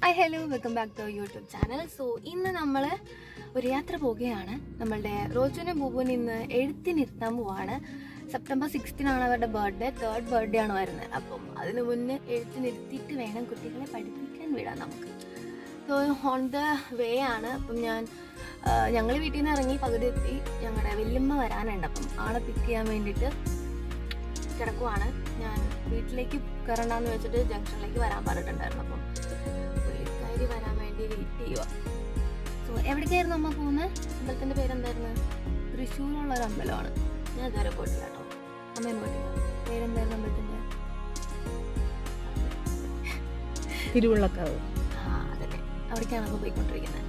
Hi, hello, welcome back to our YouTube channel. So, ഇന്ന് നമ്മൾ ഒരു യാത്ര പോവുകയാണ്. നമ്മളുടെ റോജുനും ബൂബുനും ഇന്ന് എഴുത്തിനിരുത്താൻ പോവാണ്. സെപ്റ്റംബർ 16 ആണ് അവരുടെ ബർത്ത്ഡേ, 3rd ബർത്ത്ഡേ ആണ് വരുന്നത്. അപ്പം അതിനു മുന്നേ എഴുത്തിനിരുത്തിയിട്ട് വേണം കുട്ടികളെ പഠിപ്പിക്കാൻ വിടാൻ നമുക്ക്. സോ ഓൺ ദ വേ ആണ്. അപ്പം ഞങ്ങൾ വീട്ടിൽ നിന്ന് ഇറങ്ങി പകുതി എത്തി. ഞങ്ങളുടെ വല്യമ്മ വരാനുണ്ട്. അപ്പം ആളെ പിക്ക് ചെയ്യാൻ വേണ്ടിയിട്ട് കിടക്കുവാണ്. ഞാൻ വീട്ടിലേക്ക് കയറണ്ടെന്ന് വെച്ചിട്ട് ജംഗ്ഷനിലേക്ക് വരാൻ പറഞ്ഞിട്ടുണ്ടായിരുന്നു. അപ്പം പുള്ളിക്കാരി വരാൻ വേണ്ടി വെയിറ്റ് ചെയ്യുക. സോ എവിടേക്കായിരുന്നു അമ്മ പോകുന്നത്? അമ്പലത്തിൻ്റെ പേരെന്തായിരുന്നു? തൃശ്ശൂരുള്ളൊരു അമ്പലമാണ്. ഞാൻ ഇതുവരെ പോയിട്ടില്ല കേട്ടോ. അമ്മയും പോയിട്ടില്ല. പേരെന്തായിരുന്നു അമ്പലത്തിൻ്റെ? തിരുവുള്ളക്കാവ്. അതന്നെ, അവിടേക്കാണ് അപ്പോൾ പോയിക്കൊണ്ടിരിക്കുന്നത്.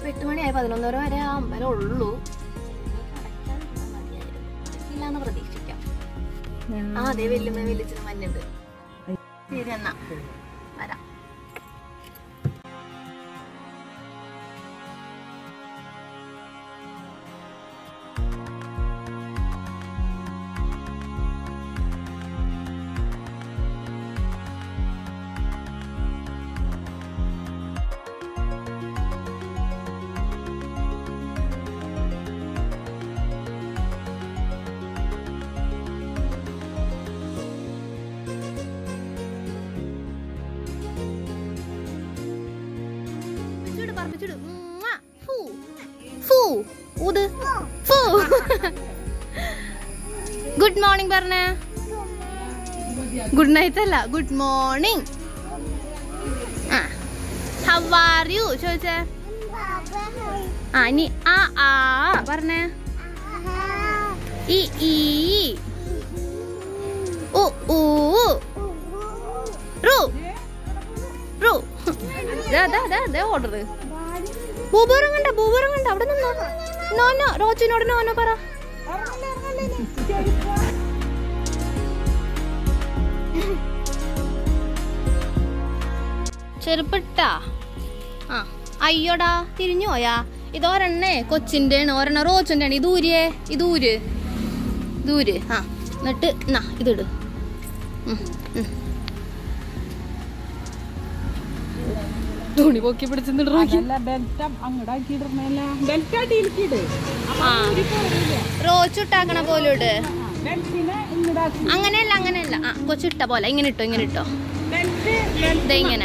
8 മണിയായി. 11:30 വരെ ആ അമ്പലം ഉള്ളൂ. അടയ്ക്കില്ലാന്ന് പ്രതീക്ഷിക്കാം. അതെ, വല്യമ്മ വിളിച്ചിട്ട് മഞ്ഞുണ്ട്. ശരി, എന്നാ വരാം. ഗുഡ് മോർണിംഗ് പറഞ്ഞേ. ഗുഡ് നൈറ്റ് അല്ല, good morning. How are you ചോദിച്ചേ. ഇനി ആ പറഞ്ഞേ. ഈ ഓർഡർ. ബൂബറങ്ങണ്ട അവിടെ നിന്നോ. നോനോ റോച്ചിനോട് നോനോ പറ. ചെറുപ്പിട്ടാ. അയ്യോടാ, തിരിഞ്ഞു പോയാ. ഇതൊരെണ്ണേ കൊച്ചിന്റെ ആണ്, ഒരെണ്ണ റോച്ചിന്റെ ആണ്. ഇതൂര്. എന്നിട്ട് ഇതിട്. തുണി പൊക്കി പിടിച്ചിട്ട് റോച്ചിട്ടാക്കണ പോലെ ഇട്. അങ്ങനെയല്ല. കൊച്ചിട്ട പോലെ ഇങ്ങനെ ഇട്ടോ. ഇങ്ങനെ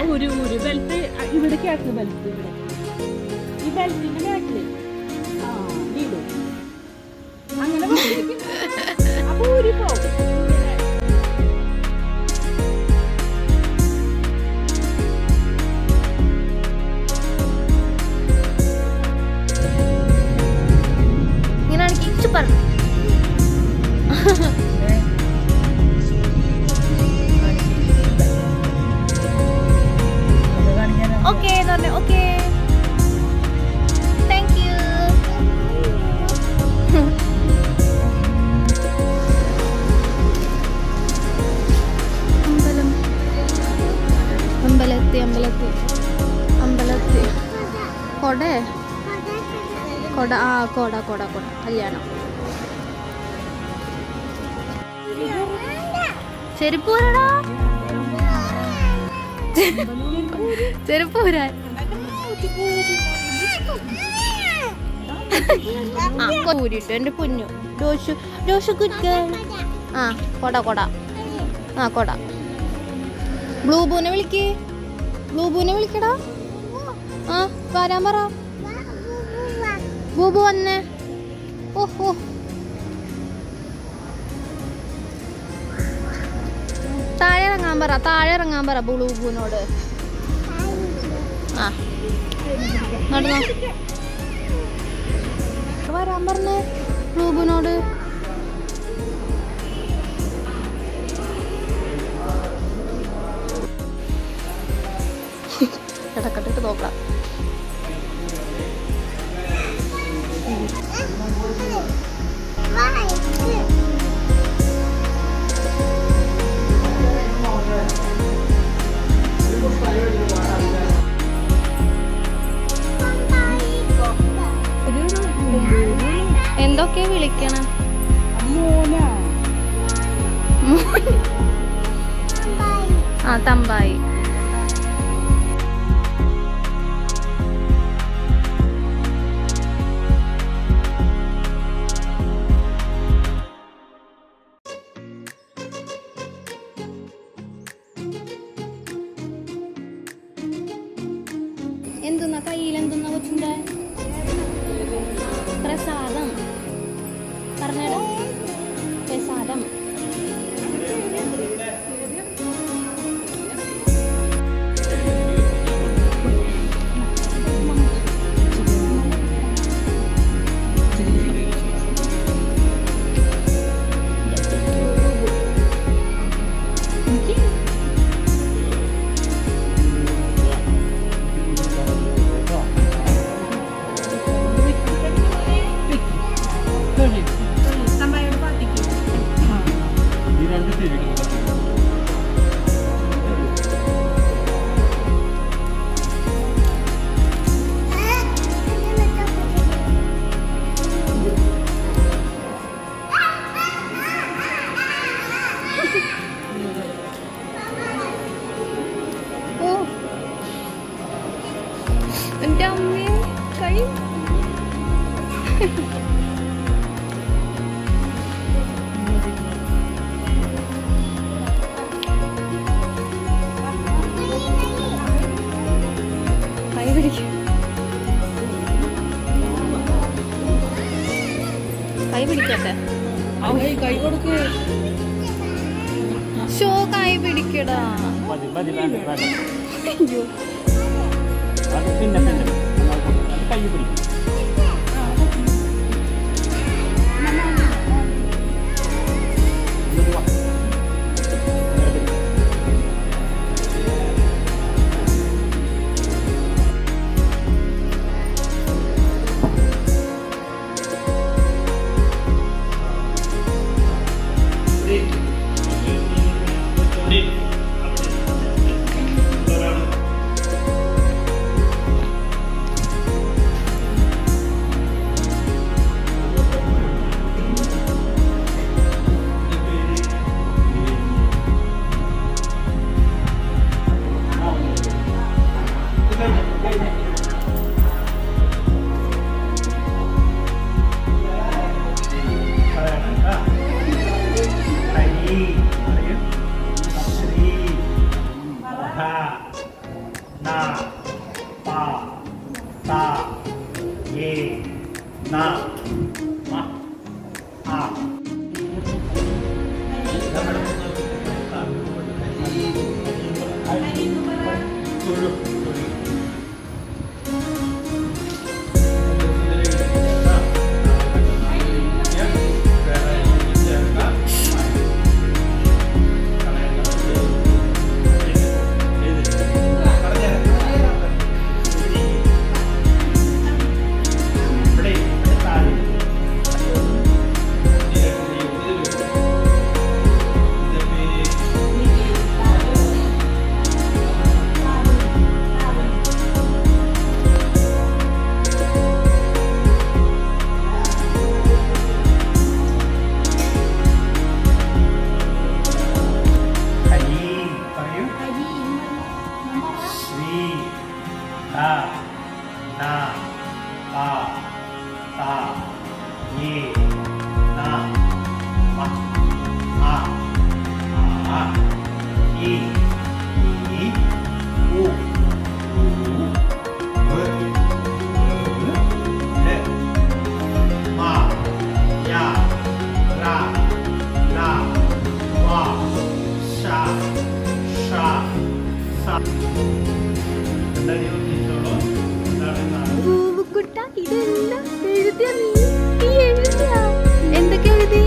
അമ്പലത്തിൽ കൊട കല്യാണം. ചെരുപ്പ് പോരാടാ, ചെരുപ്പ് പോരാ. ൂരിട്ടു എന്റെ കുഞ്ഞു രോഷു കുറ്റ. കൊട. ബ്ലൂബൂനെ വിളിക്കടാ. വരാൻ പറ. ബൂബു വന്നേ. ഓഹോ, താഴെ ഇറങ്ങാൻ പറ ബ്ലൂബുവിനോട്. വരാൻ പറഞ്ഞേ ബ്ലൂബുവിനോട്. കിടക്കട്ടിട്ട് നോക്കാം. എന്തൊക്കെ വിളിക്കണം? തമ്പായി. എന്തുന്നാ കയ്യിൽ എന്തുന്നാ കൊച്ചിന്റെ പ്രസാദം പറഞ്ഞോ പ്രസാദം എന്റെ അമ്മേ കൈ കൈ പിടിക്കും കൈ പിടിക്കട്ടെ കൈ കൊടുക്ക് ഷോ കൈ പിടിക്കടാ അയ്യോ പിന്നെ കൈ പിടിക്കും എന്തൊക്കെ എഴുതി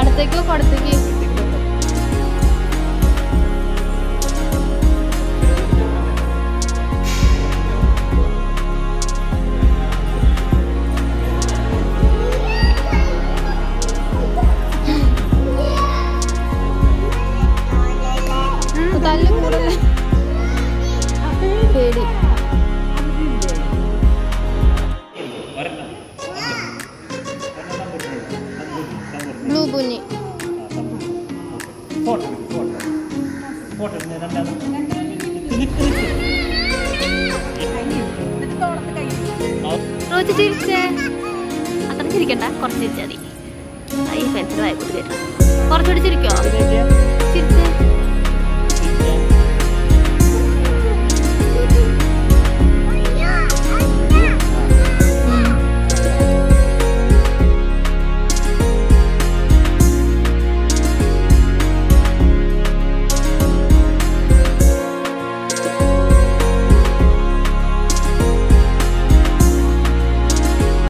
അടുത്തേക്ക് തല്ലും കൂടല്ലേ പേടി കുറച്ച് ചിരിച്ചേ. അത്ര ചിരിക്കണ്ട, കുറച്ച് ചിരിച്ചാൽ മതി. ഈ പെൻസിൽ വായിക്കൂട്ട് കേട്ടോ. കുറച്ചുകൂടി ചിരിക്കോ?